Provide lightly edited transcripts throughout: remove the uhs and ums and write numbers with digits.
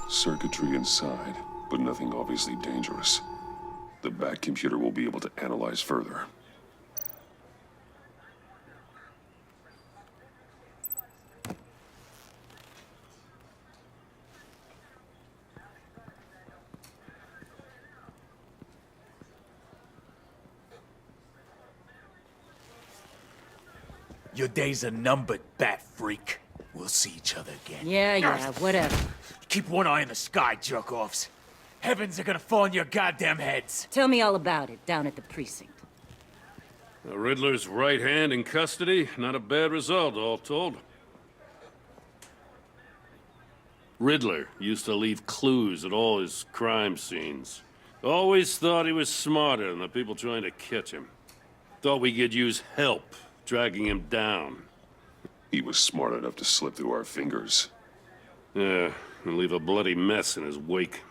Circuitry inside, but nothing obviously dangerous. The back computer will be able to analyze further. Your days are numbered, bat freak. We'll see each other again. Yeah, whatever. Keep one eye in the sky, jerk-offs. Heavens are gonna fall on your goddamn heads. Tell me all about it down at the precinct. The Riddler's right hand in custody. Not a bad result, all told. Riddler used to leave clues at all his crime scenes. Always thought he was smarter than the people trying to catch him. Thought we could use help dragging him down. He was smart enough to slip through our fingers. Yeah, and leave a bloody mess in his wake.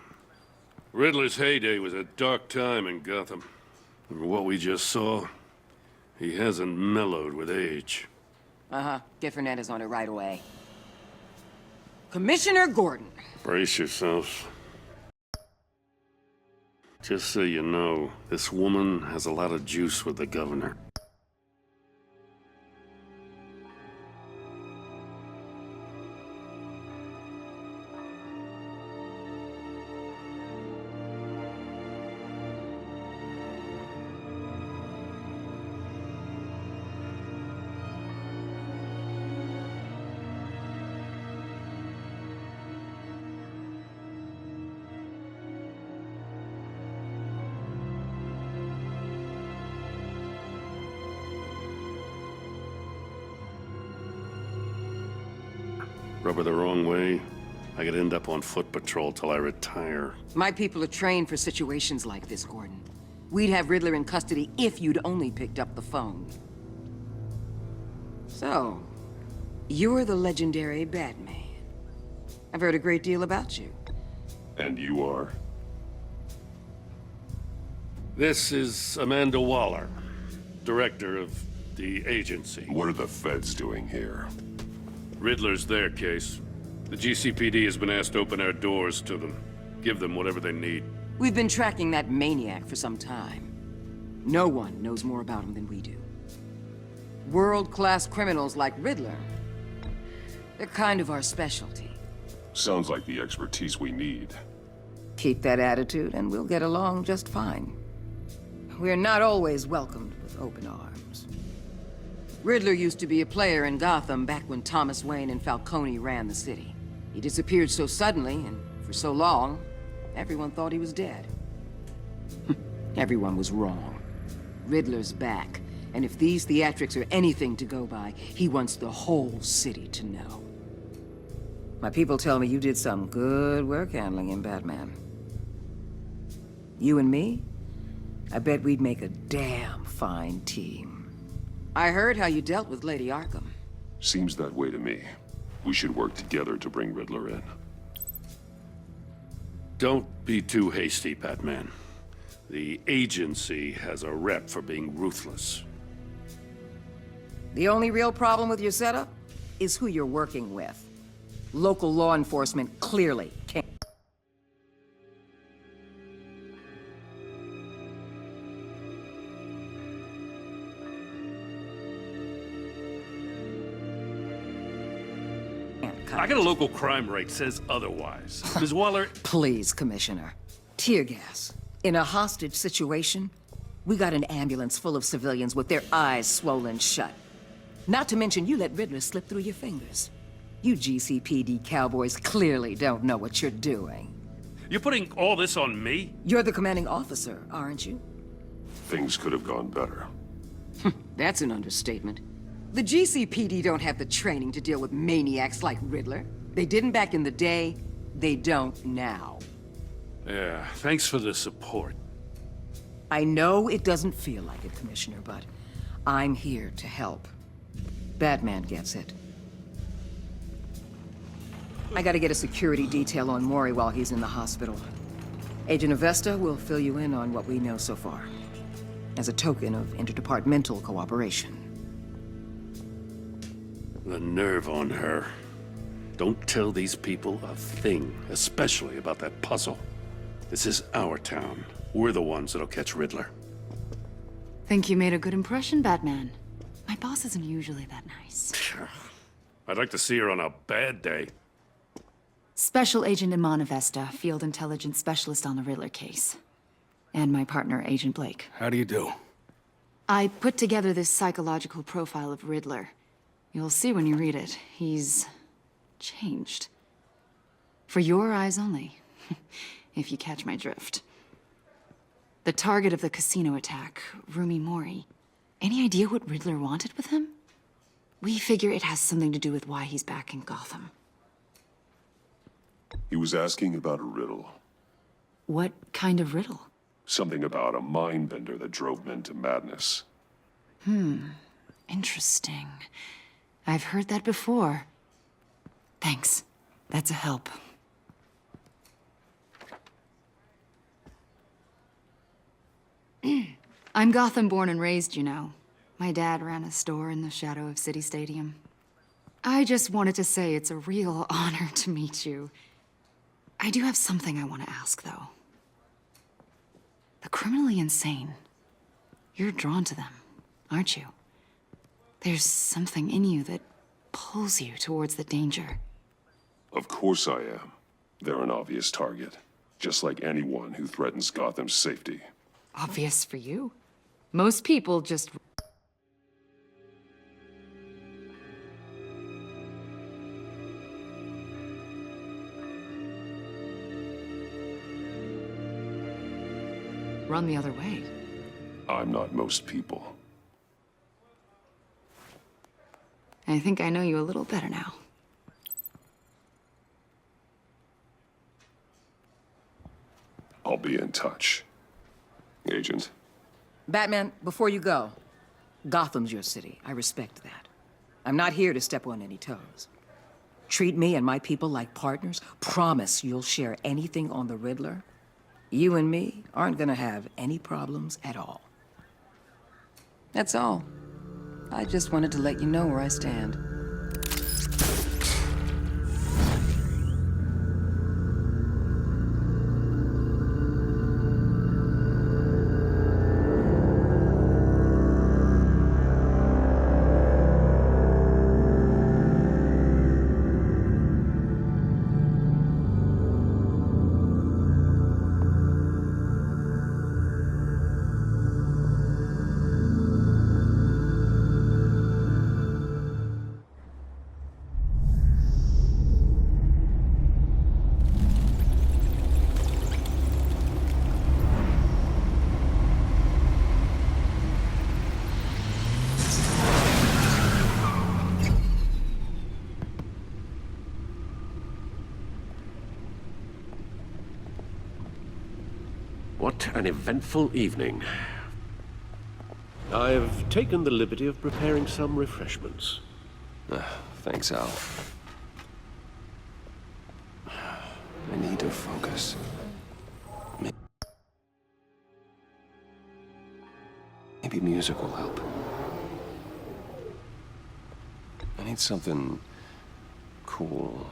Riddler's heyday was a dark time in Gotham. And what we just saw, he hasn't mellowed with age. Uh-huh. Get Fernandez on it right away. Commissioner Gordon. Brace yourselves. Just so you know, this woman has a lot of juice with the governor. Rub her the wrong way, I could end up on foot patrol till I retire. My people are trained for situations like this, Gordon. We'd have Riddler in custody if you'd only picked up the phone. So, you're the legendary Batman. I've heard a great deal about you. And you are? This is Amanda Waller, director of the agency. What are the feds doing here? Riddler's their case. The GCPD has been asked to open our doors to them. Give them whatever they need. We've been tracking that maniac for some time. No one knows more about him than we do. World-class criminals like Riddler, they're kind of our specialty. Sounds like the expertise we need. Keep that attitude and we'll get along just fine. We're not always welcomed with open arms. Riddler used to be a player in Gotham back when Thomas Wayne and Falcone ran the city. He disappeared so suddenly and for so long, everyone thought he was dead. Everyone was wrong. Riddler's back, and if these theatrics are anything to go by, he wants the whole city to know. My people tell me you did some good work handling him, Batman. You and me? I bet we'd make a damn fine team. I heard how you dealt with Lady Arkham. Seems that way to me. We should work together to bring Riddler in. Don't be too hasty, Batman. The agency has a rep for being ruthless. The only real problem with your setup is who you're working with. Local law enforcement clearly can't. I got a local crime rate says otherwise. Ms. Waller... Please, Commissioner. Tear gas. In a hostage situation, we got an ambulance full of civilians with their eyes swollen shut. Not to mention you let Riddler slip through your fingers. You GCPD cowboys clearly don't know what you're doing. You're putting all this on me? You're the commanding officer, aren't you? Things could have gone better. That's an understatement. The GCPD don't have the training to deal with maniacs like Riddler. They didn't back in the day, they don't now. Yeah, thanks for the support. I know it doesn't feel like it, Commissioner, but I'm here to help. Batman gets it. I gotta get a security detail on Mori while he's in the hospital. Agent Avesta will fill you in on what we know so far, as a token of interdepartmental cooperation. The nerve on her. Don't tell these people a thing, especially about that puzzle. This is our town. We're the ones that'll catch Riddler. Think you made a good impression, Batman? My boss isn't usually that nice. I'd like to see her on a bad day. Special Agent Imana Vesta, Field Intelligence Specialist on the Riddler case. And my partner, Agent Blake. How do you do? I put together this psychological profile of Riddler. You'll see when you read it. He's changed. For your eyes only, if you catch my drift. The target of the casino attack, Rumi Mori. Any idea what Riddler wanted with him? We figure it has something to do with why he's back in Gotham. He was asking about a riddle. What kind of riddle? Something about a mind bender that drove men to madness. Interesting. I've heard that before. Thanks. That's a help. I'm Gotham born and raised, you know. My dad ran a store in the shadow of City Stadium. I just wanted to say it's a real honor to meet you. I do have something I want to ask, though. The criminally insane. You're drawn to them, aren't you? There's something in you that pulls you towards the danger. Of course I am. They're an obvious target, just like anyone who threatens Gotham's safety. Obvious for you. Most people just... run the other way. I'm not most people. I think I know you a little better now. I'll be in touch. Agent. Batman, before you go, Gotham's your city. I respect that. I'm not here to step on any toes. Treat me and my people like partners. Promise you'll share anything on the Riddler. You and me aren't gonna have any problems at all. That's all. I just wanted to let you know where I stand. What an eventful evening. I've taken the liberty of preparing some refreshments. Thanks, Al. I need to focus. Maybe music will help. I need something cool.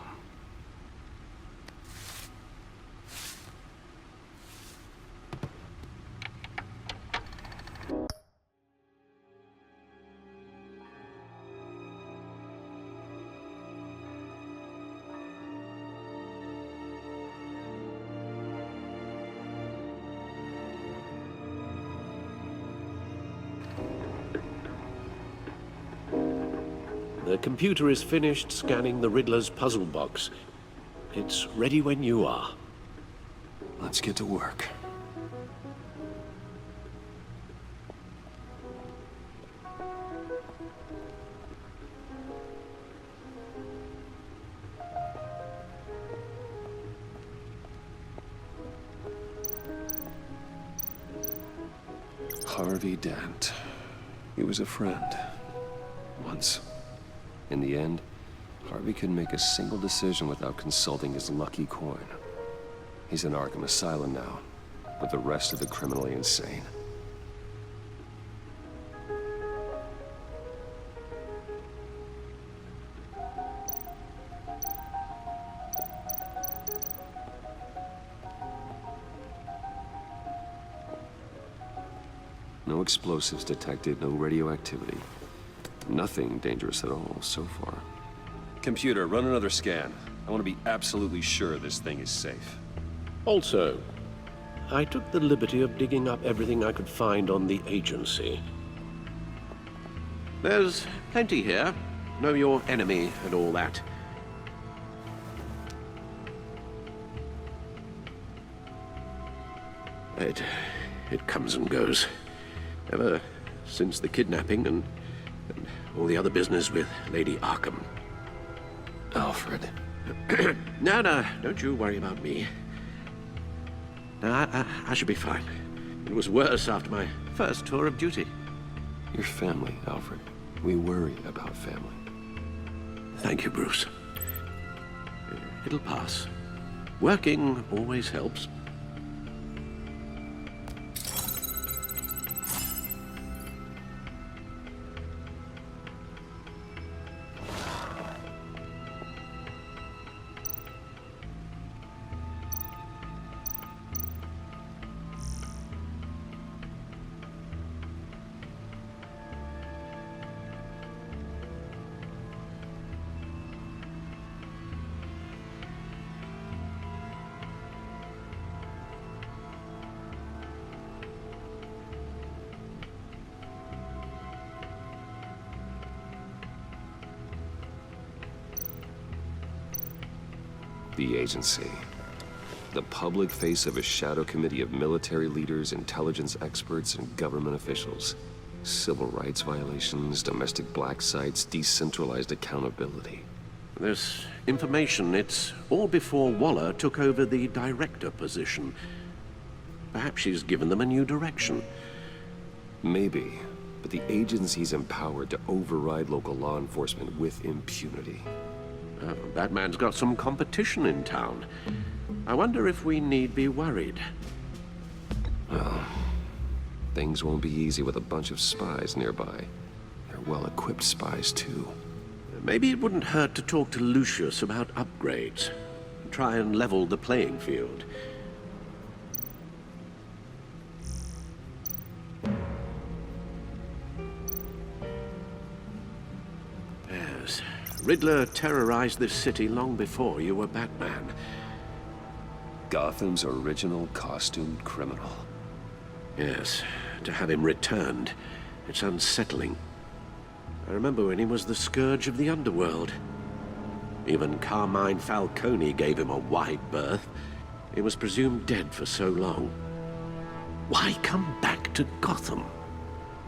The computer is finished scanning the Riddler's puzzle box. It's ready when you are. Let's get to work. Harvey Dent. He was a friend. Once. In the end, Harvey couldn't make a single decision without consulting his lucky coin. He's in Arkham Asylum now, with the rest of the criminally insane. No explosives detected, no radioactivity. Nothing dangerous at all so far. Computer, run another scan. I want to be absolutely sure this thing is safe. Also, I took the liberty of digging up everything I could find on the agency. There's plenty here. Know your enemy and all that. It comes and goes. Ever since the kidnapping and all the other business with Lady Arkham. Alfred. No, don't you worry about me. No, I should be fine. It was worse after my first tour of duty. Your family, Alfred. We worry about family. Thank you, Bruce. It'll pass. Working always helps. The agency. The public face of a shadow committee of military leaders, intelligence experts, and government officials. Civil rights violations, domestic black sites, decentralized accountability. This information, it's all before Waller took over the director position. Perhaps she's given them a new direction. Maybe, but the agency's empowered to override local law enforcement with impunity. Batman's got some competition in town. I wonder if we need be worried. Well, things won't be easy with a bunch of spies nearby. They're well-equipped spies, too. Maybe it wouldn't hurt to talk to Lucius about upgrades. Try and level the playing field. Yes. Riddler terrorized this city long before you were Batman. Gotham's original costumed criminal. Yes. To have him returned, it's unsettling. I remember when he was the scourge of the underworld. Even Carmine Falcone gave him a wide berth. He was presumed dead for so long. Why come back to Gotham?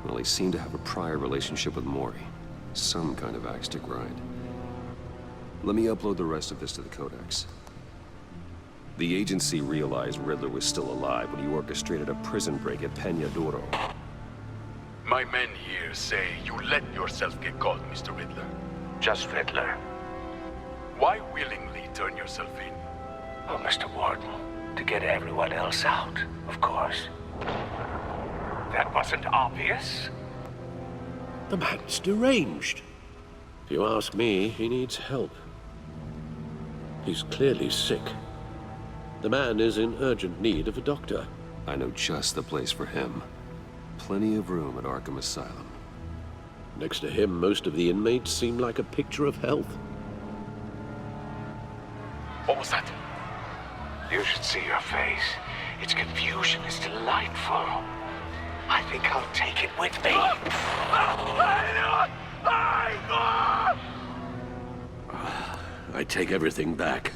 Well, he seemed to have a prior relationship with Mori. Some kind of axe to grind. Let me upload the rest of this to the Codex. The agency realized Riddler was still alive when he orchestrated a prison break at Peña Duro. My men here say you let yourself get caught, Mr. Riddler. Just Riddler. Why willingly turn yourself in? Oh, Mr. Warden, to get everyone else out, of course. That wasn't obvious. The man's deranged. If you ask me, he needs help. He's clearly sick. The man is in urgent need of a doctor. I know just the place for him. Plenty of room at Arkham Asylum. Next to him, most of the inmates seem like a picture of health. What was that? You should see your face. Its confusion is delightful. I think I'll take it with me. I take everything back.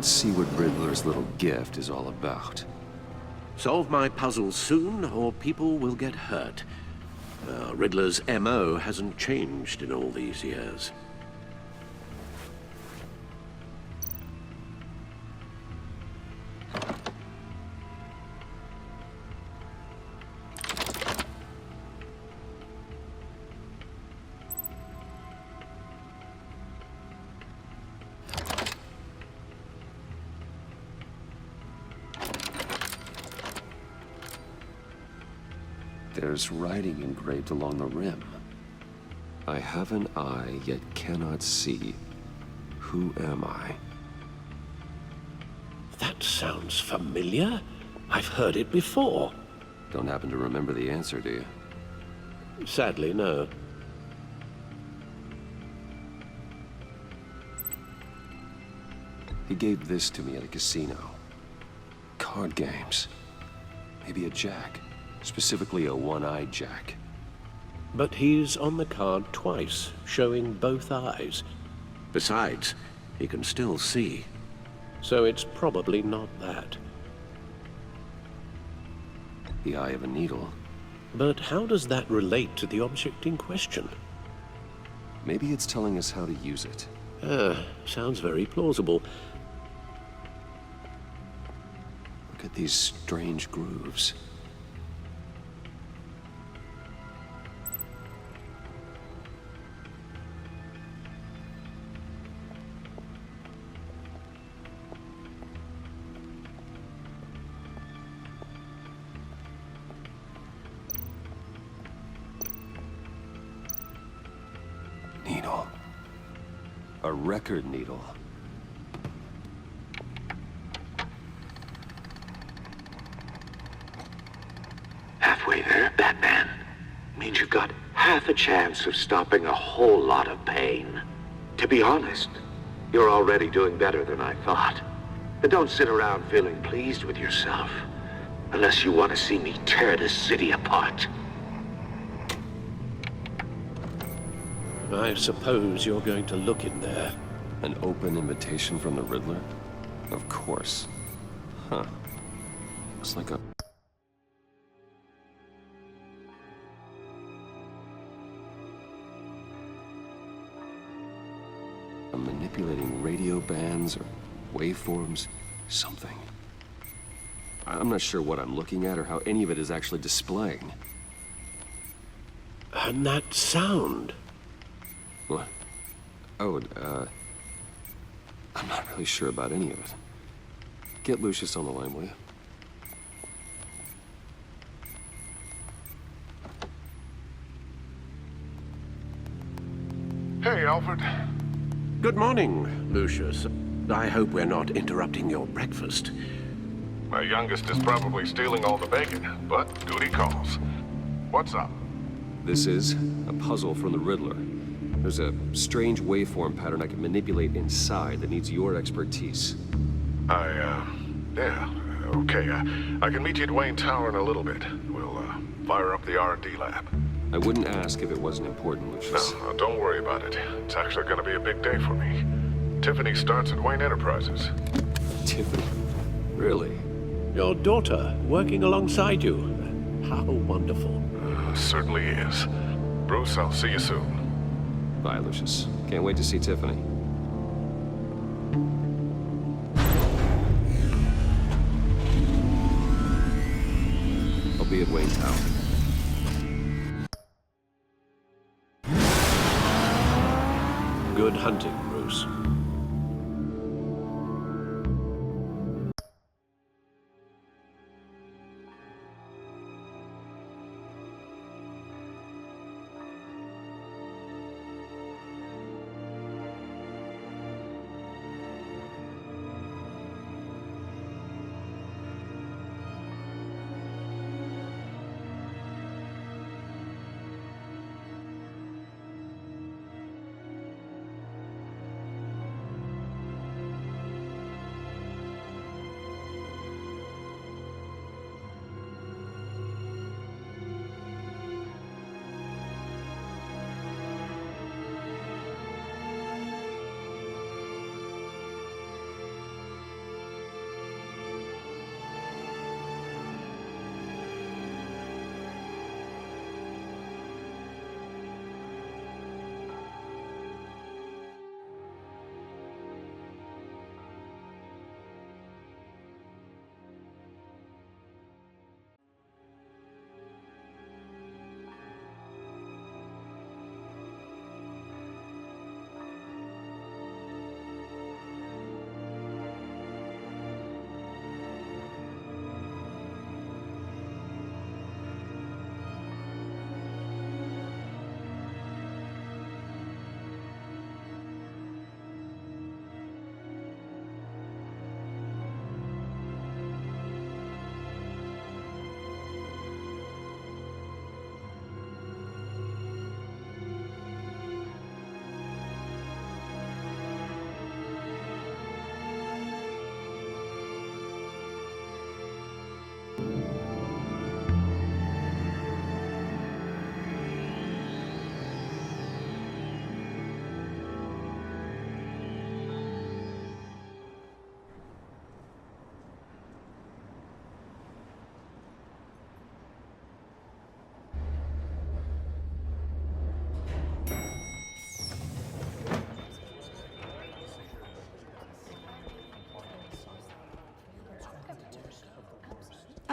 Let's see what Riddler's little gift is all about. Solve my puzzle soon, or people will get hurt. Riddler's MO hasn't changed in all these years. There's writing engraved along the rim. I have an eye, yet cannot see. Who am I? That sounds familiar. I've heard it before. Don't happen to remember the answer, do you? Sadly, no. He gave this to me at a casino. Card games. Maybe a jack. Specifically a one-eyed jack. But he's on the card twice, showing both eyes. Besides, he can still see. So it's probably not that. The eye of a needle. But how does that relate to the object in question? Maybe it's telling us how to use it. Sounds very plausible. Look at these strange grooves. Needle. A record needle. Halfway there, Batman. Means you've got half a chance of stopping a whole lot of pain. To be honest, you're already doing better than I thought. And don't sit around feeling pleased with yourself. Unless you want to see me tear this city apart. I suppose you're going to look in there. An open invitation from the Riddler? Of course. Huh. Looks like a... manipulating radio bands or waveforms, something. I'm not sure what I'm looking at or how any of it is actually displaying. And that sound. What? Oh, I'm not really sure about any of it. Get Lucius on the line, will you? Hey, Alfred. Good morning, Lucius. I hope we're not interrupting your breakfast. My youngest is probably stealing all the bacon, but duty calls. What's up? This is a puzzle from the Riddler. There's a strange waveform pattern I can manipulate inside that needs your expertise. Yeah, okay. I can meet you at Wayne Tower in a little bit. We'll, fire up the R&D lab. I wouldn't ask if it wasn't important, Lucius. No, don't worry about it. It's actually gonna be a big day for me. Tiffany starts at Wayne Enterprises. Tiffany? Really? Your daughter working alongside you. How wonderful. Certainly is. Bruce, I'll see you soon. Bye, Lucius. Can't wait to see Tiffany. I'll be at Wayne Tower. Good hunting, Bruce.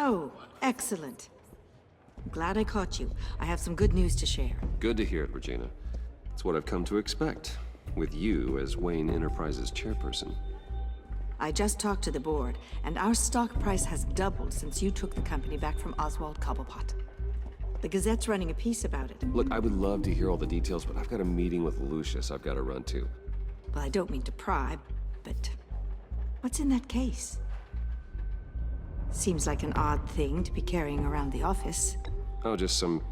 Oh, excellent. Glad I caught you. I have some good news to share. Good to hear it, Regina. It's what I've come to expect, with you as Wayne Enterprises chairperson. I just talked to the board, and our stock price has doubled since you took the company back from Oswald Cobblepot. The Gazette's running a piece about it. Look, I would love to hear all the details, but I've got a meeting with Lucius I've got to run to. Well, I don't mean to pry, but what's in that case? Seems like an odd thing to be carrying around the office. Oh, just some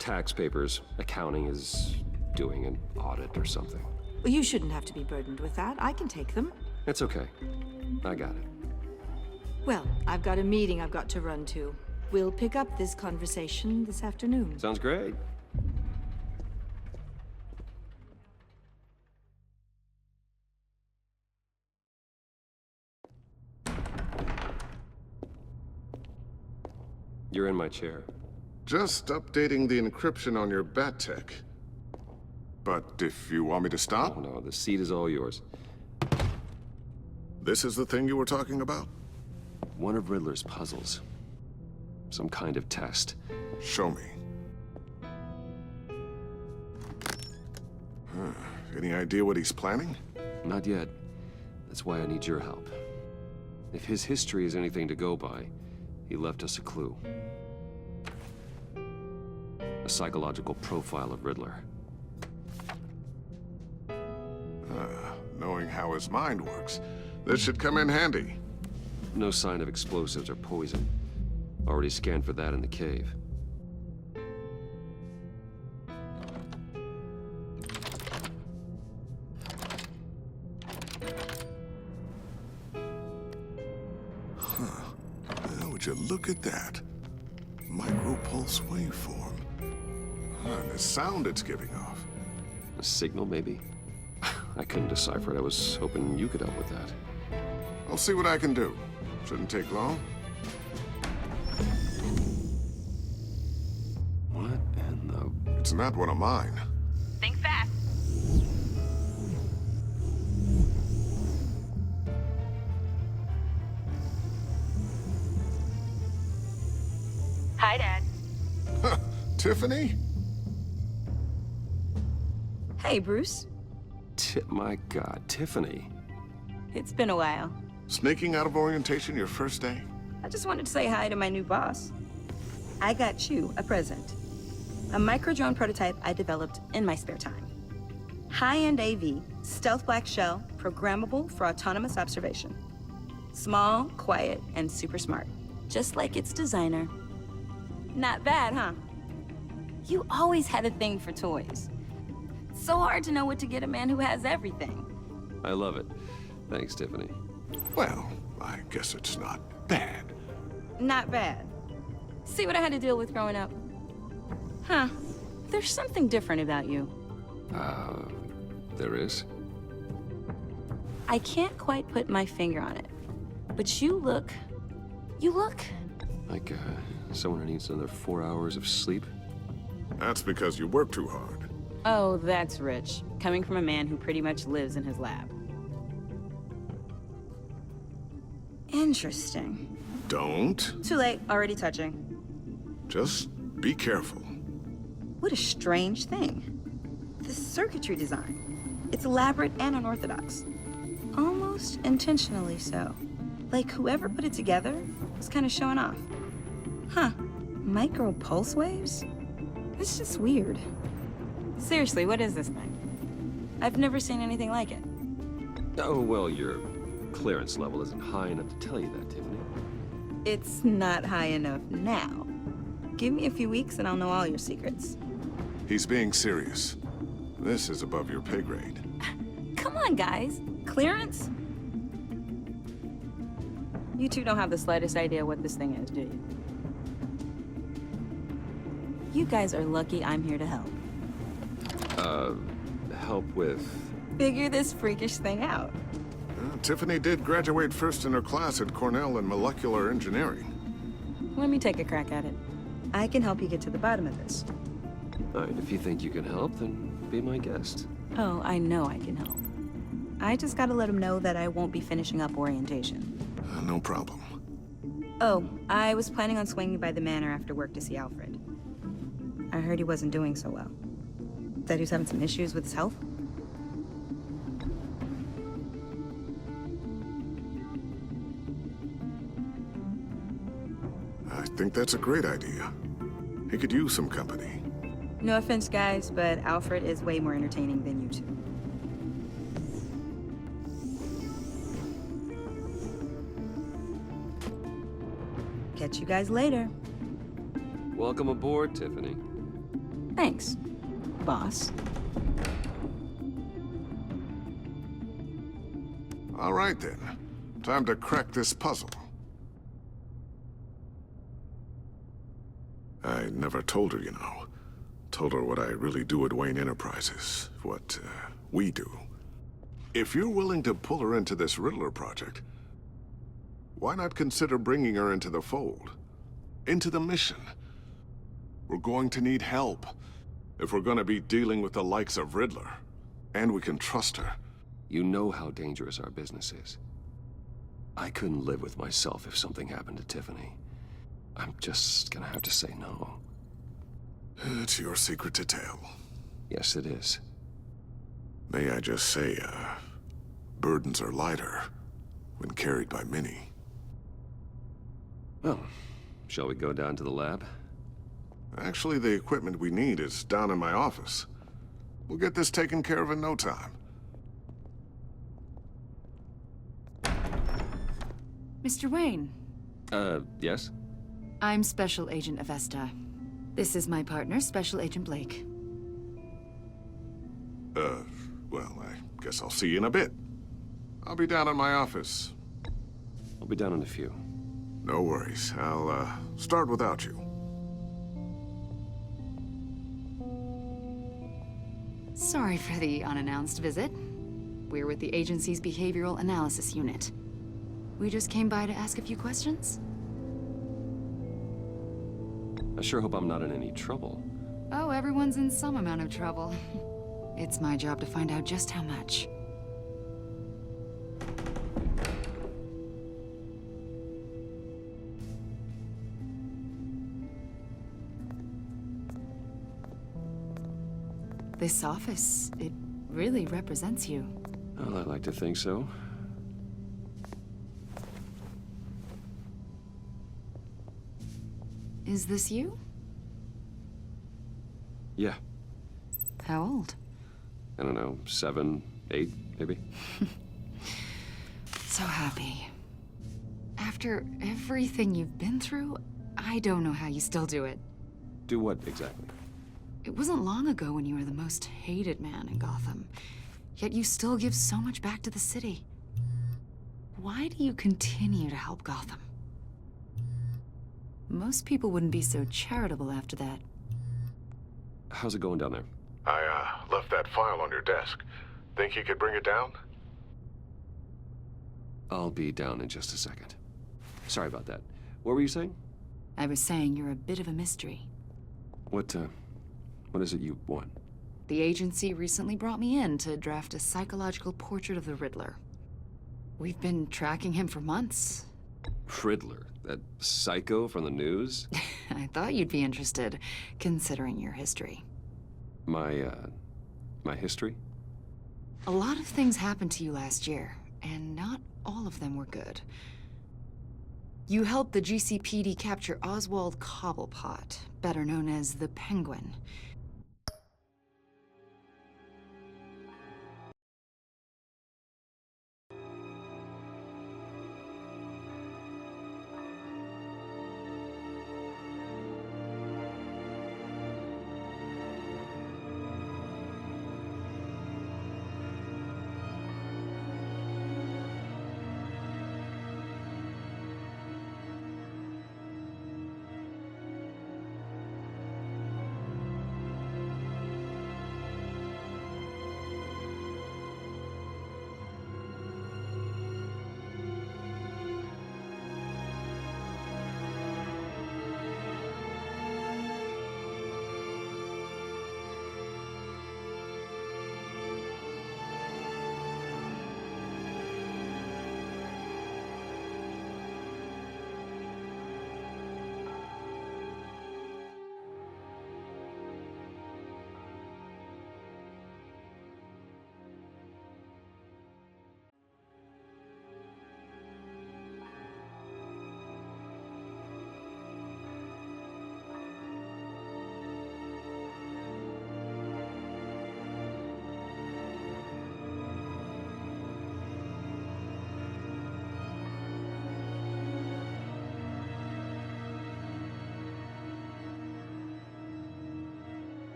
tax papers. Accounting is doing an audit or something. Well, you shouldn't have to be burdened with that. I can take them. It's okay. I got it. Well, I've got a meeting I've got to run to. We'll pick up this conversation this afternoon. Sounds great. You're in my chair. Just updating the encryption on your bat tech. But if you want me to stop? Oh, no, the seat is all yours. This is the thing you were talking about? One of Riddler's puzzles. Some kind of test. Show me. Any idea what he's planning? Not yet. That's why I need your help. If his history is anything to go by, he left us a clue. A psychological profile of Riddler. Knowing how his mind works, this should come in handy. No sign of explosives or poison. Already scanned for that in the cave. Would you look at that? Micropulse waveform. And the sound it's giving off. A signal, maybe? I couldn't decipher it. I was hoping you could help with that. I'll see what I can do. Shouldn't take long. What in the... It's not one of mine. Think fast. Hi, Dad. Tiffany? Hey, Bruce. My God, Tiffany. It's been a while. Sneaking out of orientation your first day? I just wanted to say hi to my new boss. I got you a present. A micro-drone prototype I developed in my spare time. High-end AV, stealth black shell, programmable for autonomous observation. Small, quiet, and super smart. Just like its designer. Not bad, huh? You always had a thing for toys. It's so hard to know what to get a man who has everything. I love it. Thanks, Tiffany. Well, I guess it's not bad. Not bad. See what I had to deal with growing up? Huh. There's something different about you. There is? I can't quite put my finger on it. But you look... Like, someone who needs another 4 hours of sleep? That's because you work too hard. Oh, that's rich. Coming from a man who pretty much lives in his lab. Interesting. Don't. Too late. Already touching. Just be careful. What a strange thing. The circuitry design. It's elaborate and unorthodox. Almost intentionally so. Like whoever put it together was kind of showing off. Huh. Micro pulse waves? It's just weird. Seriously, what is this thing? I've never seen anything like it. Oh, well, your clearance level isn't high enough to tell you that, Tiffany. It's not high enough now. Give me a few weeks and I'll know all your secrets. He's being serious. This is above your pay grade. Come on, guys. Clearance? You two don't have the slightest idea what this thing is, do you? You guys are lucky I'm here to help. Help with... Figure this freakish thing out. Tiffany did graduate first in her class at Cornell in molecular engineering. Let me take a crack at it. I can help you get to the bottom of this. All right, if you think you can help, then be my guest. Oh, I know I can help. I just gotta let him know that I won't be finishing up orientation. No problem. Oh, I was planning on swinging by the manor after work to see Alfred. I heard he wasn't doing so well. Said he was having some issues with his health. I think that's a great idea. He could use some company. No offense, guys, but Alfred is way more entertaining than you two. Catch you guys later. Welcome aboard, Tiffany. Thanks, boss. All right, then. Time to crack this puzzle. I never told her, you know. Told her what I really do at Wayne Enterprises. What, we do. If you're willing to pull her into this Riddler project, why not consider bringing her into the fold? Into the mission? We're going to need help if we're going to be dealing with the likes of Riddler. And we can trust her. You know how dangerous our business is. I couldn't live with myself if something happened to Tiffany. I'm just gonna have to say no. It's your secret to tell. Yes, it is. May I just say, burdens are lighter when carried by many. Well, shall we go down to the lab? Actually, the equipment we need is down in my office. We'll get this taken care of in no time. Mr. Wayne, Yes? I'm Special Agent Avesta. This is my partner, Special Agent Blake. Well, I guess I'll see you in a bit. I'll be down in my office. I'll be down in a few. No worries. I'll, start without you. Sorry for the unannounced visit. We're with the agency's Behavioral Analysis Unit. We just came by to ask a few questions. I sure hope I'm not in any trouble. Oh, everyone's in some amount of trouble. It's my job to find out just how much. This office, it really represents you. Well, I'd like to think so. Is this you? Yeah. How old? I don't know, 7, 8, maybe? So happy. After everything you've been through, I don't know how you still do it. Do what, exactly? It wasn't long ago when you were the most hated man in Gotham. Yet you still give so much back to the city. Why do you continue to help Gotham? Most people wouldn't be so charitable after that. How's it going down there? I, left that file on your desk. Think you could bring it down? I'll be down in just a second. Sorry about that. What were you saying? I was saying you're a bit of a mystery. What is it you want? The agency recently brought me in to draft a psychological portrait of the Riddler. We've been tracking him for months. Riddler? That psycho from the news? I thought you'd be interested, considering your history. My history? A lot of things happened to you last year, and not all of them were good. You helped the GCPD capture Oswald Cobblepot, better known as the Penguin.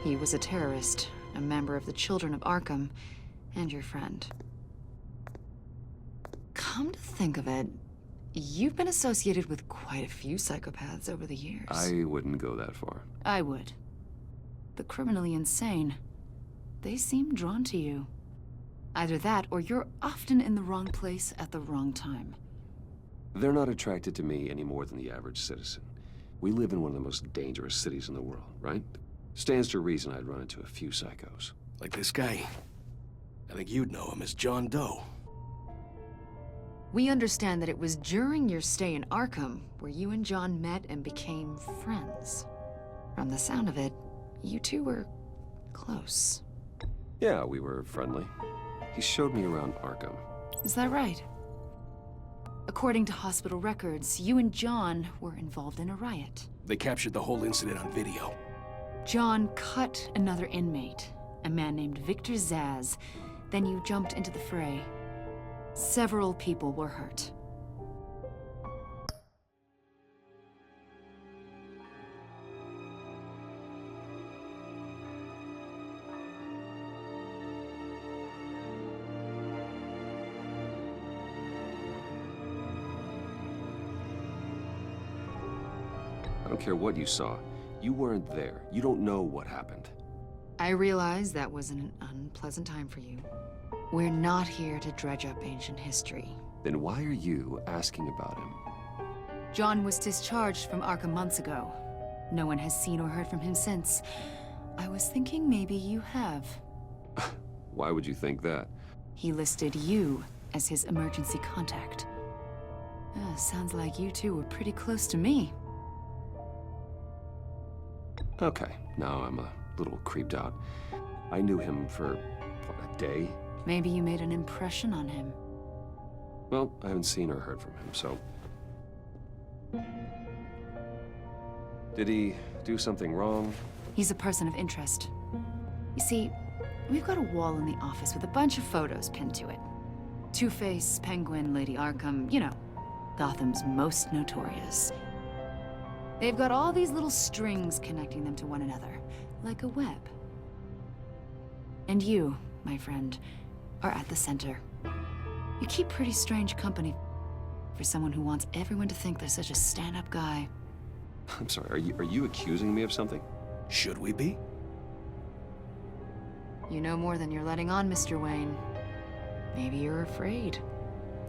He was a terrorist, a member of the Children of Arkham, and your friend. Come to think of it, you've been associated with quite a few psychopaths over the years. I wouldn't go that far. I would. The criminally insane. They seem drawn to you. Either that, or you're often in the wrong place at the wrong time. They're not attracted to me any more than the average citizen. We live in one of the most dangerous cities in the world, right? Stands to reason I'd run into a few psychos. Like this guy. I think you'd know him as John Doe. We understand that it was during your stay in Arkham where you and John met and became friends. From the sound of it, you two were close. Yeah, we were friendly. He showed me around Arkham. Is that right? According to hospital records, you and John were involved in a riot. They captured the whole incident on video. John cut another inmate, a man named Victor Zsasz. Then you jumped into the fray. Several people were hurt. I don't care what you saw. You weren't there. You don't know what happened. I realize that was an unpleasant time for you. We're not here to dredge up ancient history. Then why are you asking about him? John was discharged from Arkham months ago. No one has seen or heard from him since. I was thinking maybe you have. Why would you think that? He listed you as his emergency contact. Sounds like you two were pretty close to me. Okay, now I'm a little creeped out. I knew him for, what, a day? Maybe you made an impression on him. Well, I haven't seen or heard from him, so... Did he do something wrong? He's a person of interest. You see, we've got a wall in the office with a bunch of photos pinned to it. Two-Face, Penguin, Lady Arkham, you know, Gotham's most notorious. They've got all these little strings connecting them to one another, like a web. And you, my friend, are at the center. You keep pretty strange company for someone who wants everyone to think they're such a stand-up guy. I'm sorry, are you accusing me of something? Should we be? You know more than you're letting on, Mr. Wayne. Maybe you're afraid.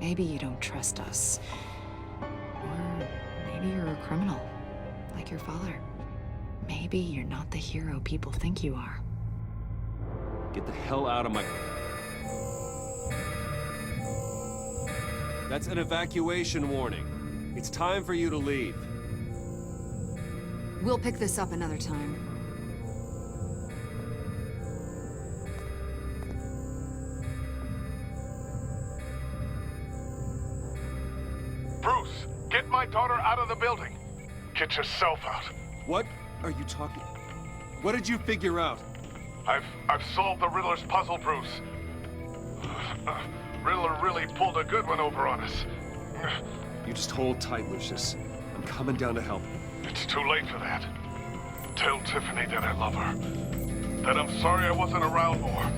Maybe you don't trust us. Or maybe you're a criminal, like your father. Maybe you're not the hero people think you are. Get the hell out of my... That's an evacuation warning. It's time for you to leave. We'll pick this up another time. Bruce, get my daughter out of the building. Get yourself out. What are you talking... What did you figure out? I've solved the Riddler's puzzle, Bruce. Riddler really pulled a good one over on us. You just hold tight, Lucius. I'm coming down to help. It's too late for that. Tell Tiffany that I love her. That I'm sorry I wasn't around more.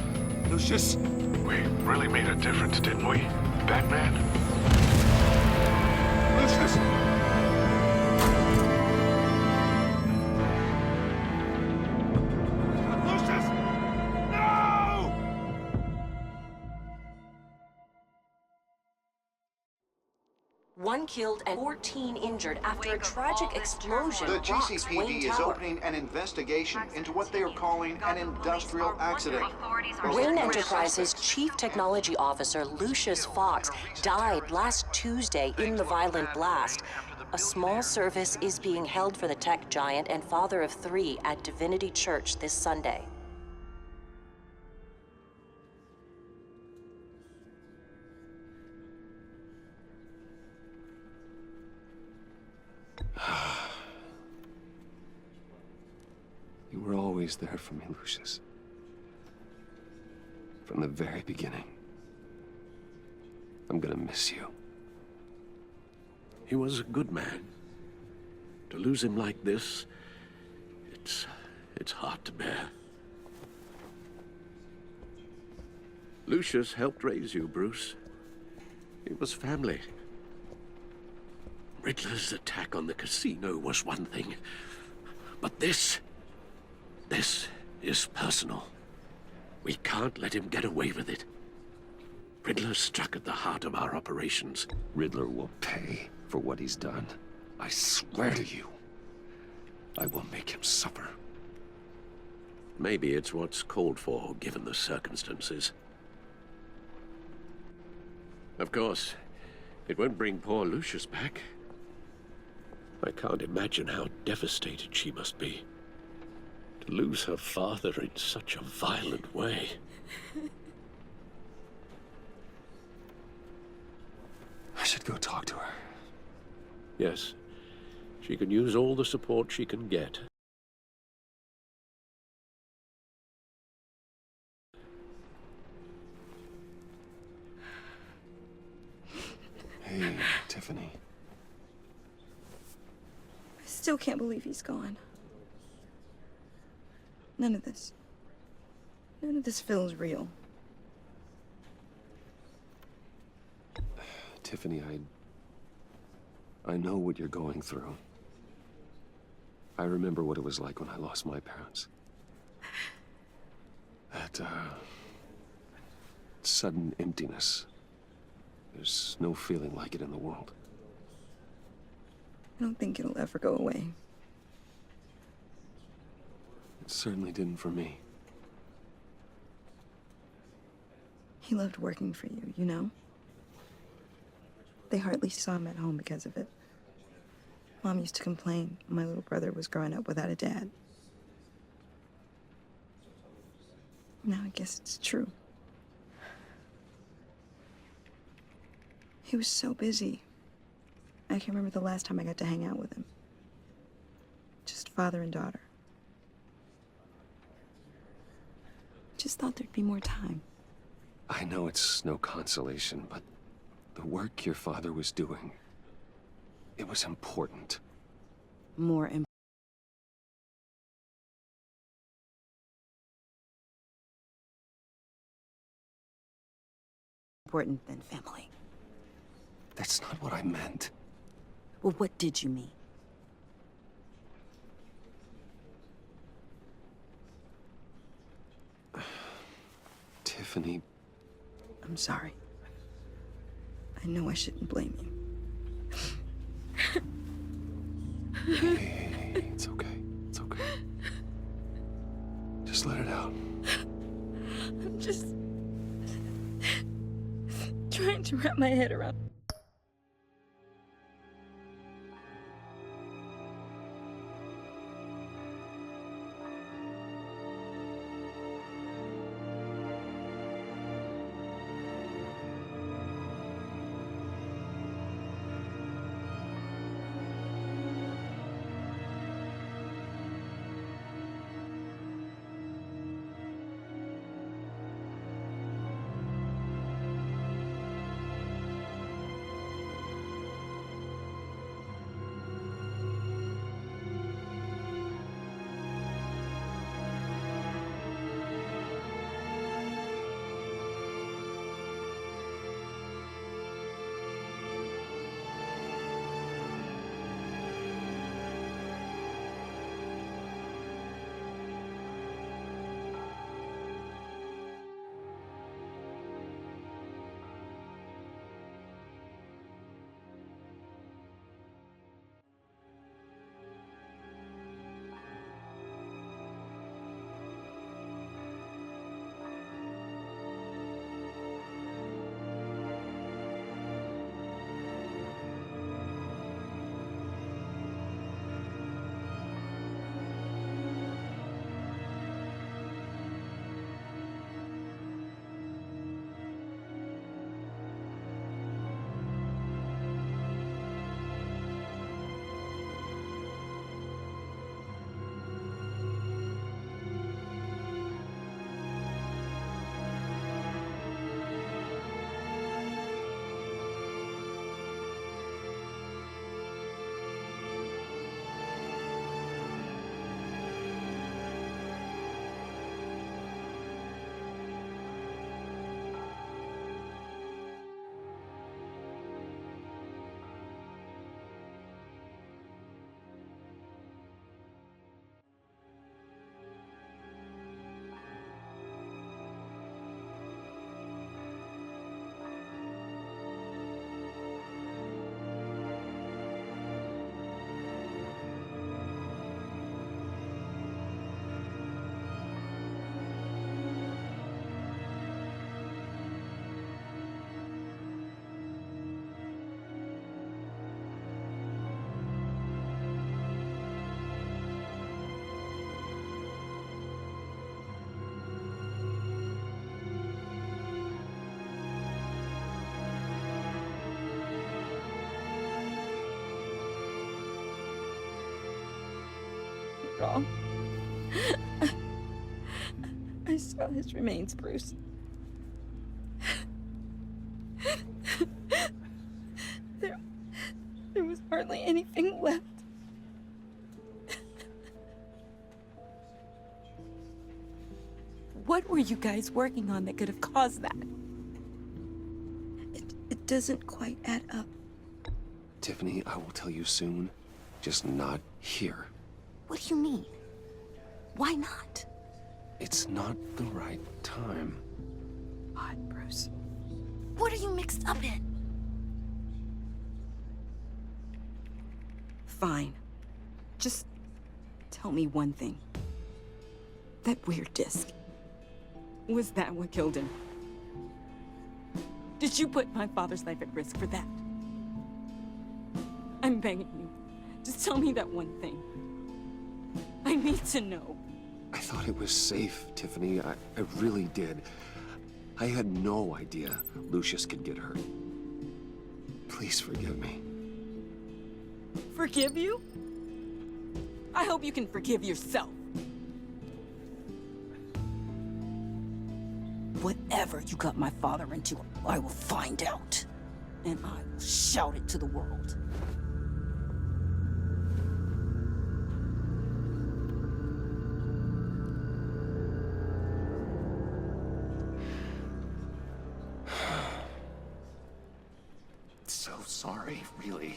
Lucius! We really made a difference, didn't we, Batman? Lucius! One killed and 14 injured after a tragic explosion The rocks GCPD Wayne is Tower. opening an investigation into what they are calling an industrial accident. Wayne Enterprises' Chief Technology Officer, Lucius Fox, died last Tuesday in the violent blast. A small service is being held for the tech giant and father of 3 at Divinity Church this Sunday. You were always there for me, Lucius. From the very beginning. I'm gonna miss you. He was a good man. To lose him like this, it's hard to bear. Lucius helped raise you, Bruce. It was family. Riddler's attack on the casino was one thing. But this is personal. We can't let him get away with it. Riddler struck at the heart of our operations. Riddler will pay for what he's done. I swear to you, I will make him suffer. Maybe it's what's called for, given the circumstances. Of course, it won't bring poor Lucius back. I can't imagine how devastated she must be. To lose her father in such a violent way. I should go talk to her. Yes, she can use all the support she can get. Hey, Tiffany. I still can't believe he's gone. None of this feels real. Tiffany, I know what you're going through. I remember what it was like when I lost my parents. That, sudden emptiness. There's no feeling like it in the world. I don't think it'll ever go away. It certainly didn't for me. He loved working for you, you know? They hardly saw him at home because of it. Mom used to complain my little brother was growing up without a dad. Now I guess it's true. He was so busy. I can't remember the last time I got to hang out with him. Just father and daughter. Just thought there'd be more time. I know it's no consolation, but the work your father was doing, it was important. More important than family. That's not what I meant. Well, what did you mean? Tiffany. I'm sorry. I know I shouldn't blame you. Hey, it's okay. It's okay. Just let it out. I'm just trying to wrap my head around. wrong. I saw his remains, Bruce. There was hardly anything left. What were you guys working on that could have caused that? It doesn't quite add up. Tiffany, I will tell you soon. Just not here. What do you mean? Why not? It's not the right time. God, Bruce. What are you mixed up in? Fine. Just tell me one thing. That weird disc. Was that what killed him? Did you put my father's life at risk for that? I'm begging you. Just tell me that one thing. I need to know. I thought it was safe, Tiffany. I really did. I had no idea Lucius could get hurt. Please forgive me. Forgive you? I hope you can forgive yourself. Whatever you got my father into, I will find out. And I will shout it to the world. So sorry, really.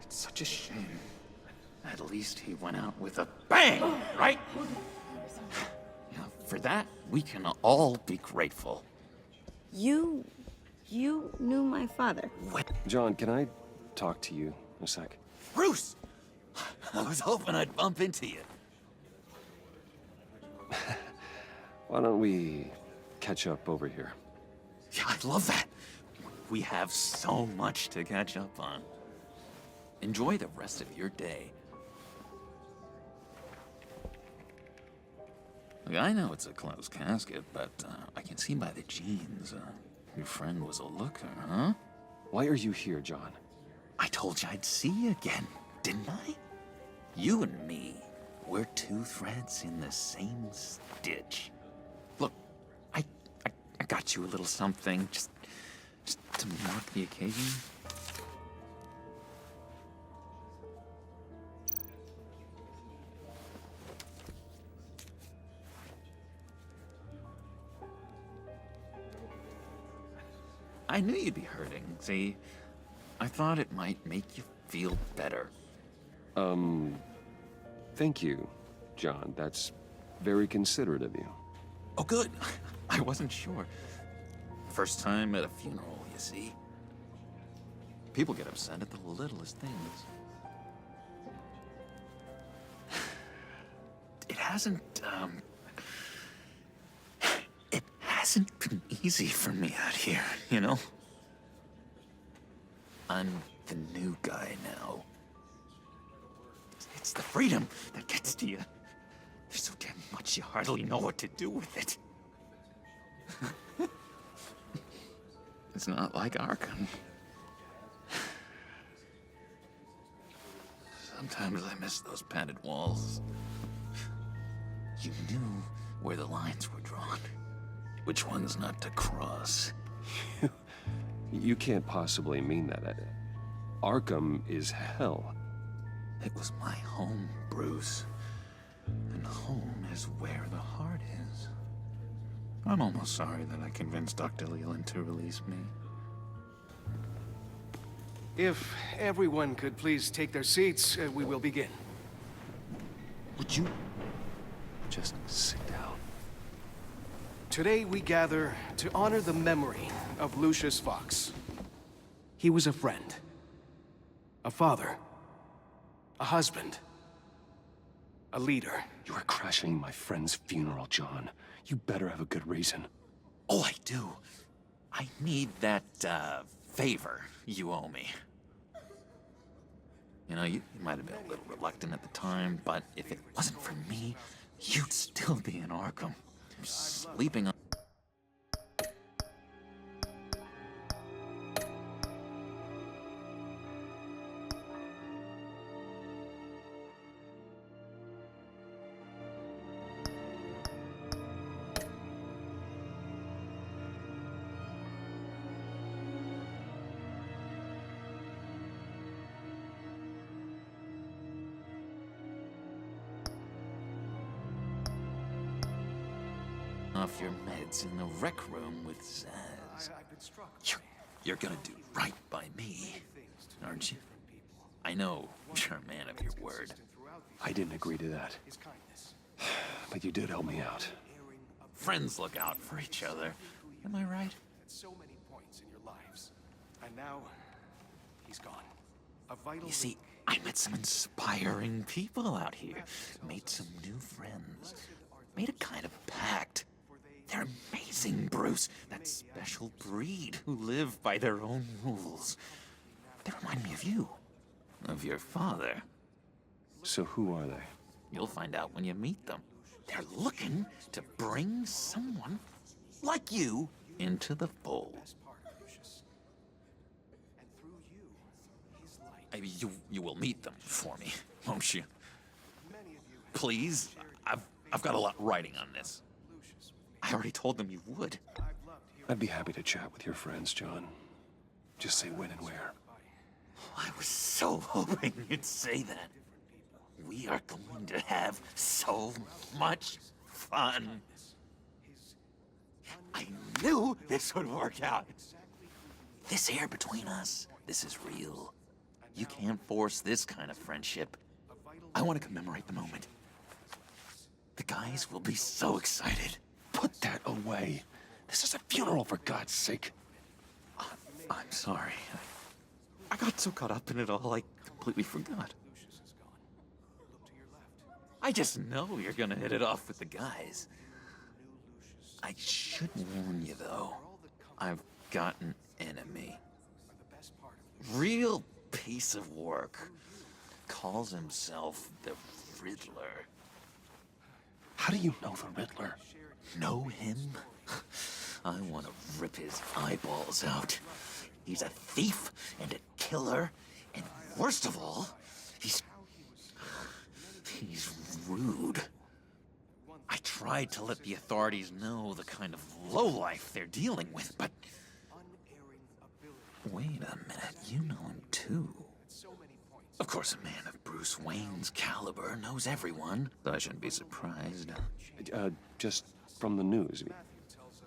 It's such a shame. At least he went out with a bang, right? Yeah, for that, we can all be grateful. You knew my father. John, can I talk to you a sec? Bruce! I was hoping I'd bump into you. Why don't we catch up over here? Yeah, I'd love that. We have so much to catch up on. Enjoy the rest of your day. Look, I know it's a closed casket, but I can see by the jeans, your friend was a looker, huh? Why are you here, John? I told you I'd see you again, didn't I? You and me, we're two threads in the same stitch. Look, I got you a little something, just to mark the occasion. I knew you'd be hurting, see? I thought it might make you feel better. Thank you, John. That's very considerate of you. Oh, good. I wasn't sure. First time at a funeral, you see. People get upset at the littlest things. It hasn't been easy for me out here, you know? I'm the new guy now. It's the freedom that gets to you. There's so damn much you hardly know what to do with it. It's not like Arkham. Sometimes I miss those padded walls. You knew where the lines were drawn. Which ones not to cross. You can't possibly mean that. Arkham is hell. It was my home, Bruce. And home is where the heart is. I'm almost sorry that I convinced Dr. Leland to release me. If everyone could please take their seats, we will begin. Would you just sit down? Today we gather to honor the memory of Lucius Fox. He was a friend, a father, a husband, a leader. You are crashing my friend's funeral, John. You better have a good reason. Oh, I do. I need that, favor you owe me. You know, you might have been a little reluctant at the time, but if it wasn't for me, you'd still be in Arkham. Sleeping on... off your meds in the rec room with Zaz. You're gonna do right by me, aren't you? I know you're a man of your word. I didn't agree to that. But you did help me out. Friends look out for each other. Am I right? At so many points in your lives. And now, he's gone. A vital You see, I met some inspiring people out here. Made some new friends. Made a kind of pact. They're amazing, Bruce. That special breed who live by their own rules. They remind me of you. Of your father. So who are they? You'll find out when you meet them. They're looking to bring someone like you into the fold. You will meet them for me, won't you? Please, I've got a lot riding on this. I already told them you would. I'd be happy to chat with your friends, John. Just say when and where. I was so hoping you'd say that. We are going to have so much fun. I knew this would work out. This air between us, this is real. You can't force this kind of friendship. I want to commemorate the moment. The guys will be so excited. Put that away. This is a funeral, for God's sake. I'm sorry. I got so caught up in it all, I completely forgot. I just know you're gonna hit it off with the guys. I should warn you, though. I've got an enemy. Real piece of work. Calls himself the Riddler. How do you know the Riddler? Know him? I want to rip his eyeballs out. He's a thief and a killer, and worst of all, he's rude. I tried to let the authorities know the kind of lowlife they're dealing with, but... Wait a minute, you know him too. Of course, a man of Bruce Wayne's caliber knows everyone, so I shouldn't be surprised. Just from the news.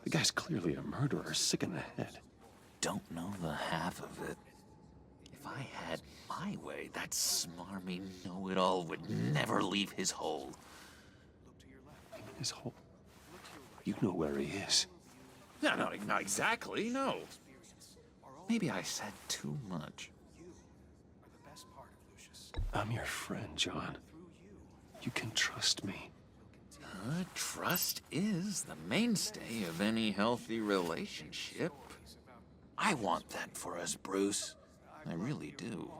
The guy's clearly a murderer, sick in the head. Don't know the half of it. If I had my way, that smarmy know-it-all would never leave his hole. His hole? You know where he is. No, not exactly, no. Maybe I said too much. I'm your friend, John. You can trust me. Trust is the mainstay of any healthy relationship. I want that for us, Bruce. I really do.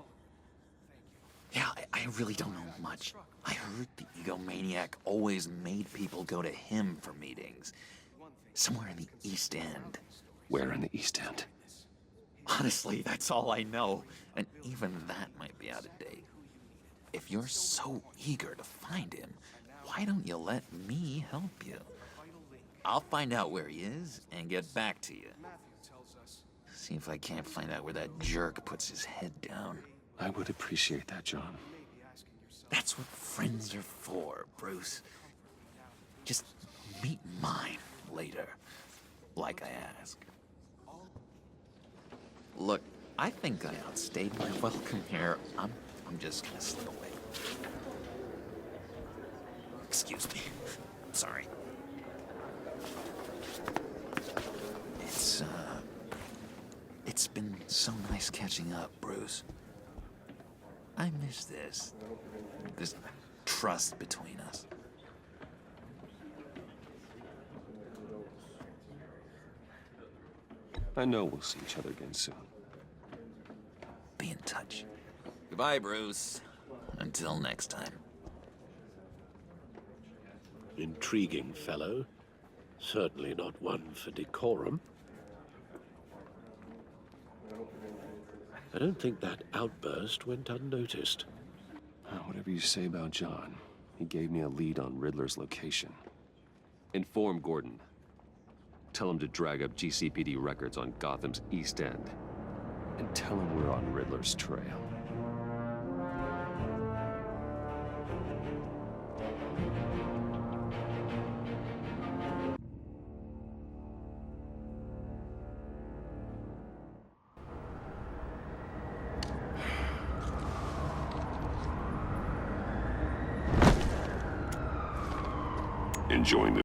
Yeah, I really don't know much. I heard the egomaniac always made people go to him for meetings. Somewhere in the East End. Where in the East End? Honestly, that's all I know. And even that might be out of date. If you're so eager to find him, why don't you let me help you? I'll find out where he is and get back to you. See if I can't find out where that jerk puts his head down. I would appreciate that, John. That's what friends are for, Bruce. Just meet mine later, like I asked. Look, I think I outstayed my welcome here. I'm just gonna slip away. Excuse me. Sorry. It's been so nice catching up, Bruce. I miss this trust between us. I know we'll see each other again soon. Be in touch. Goodbye, Bruce. Until next time. Intriguing fellow. Certainly not one for decorum. I don't think that outburst went unnoticed. Whatever you say about John, he gave me a lead on Riddler's location. Inform Gordon. Tell him to drag up GCPD records on Gotham's East End. And tell him we're on Riddler's trail. enjoying the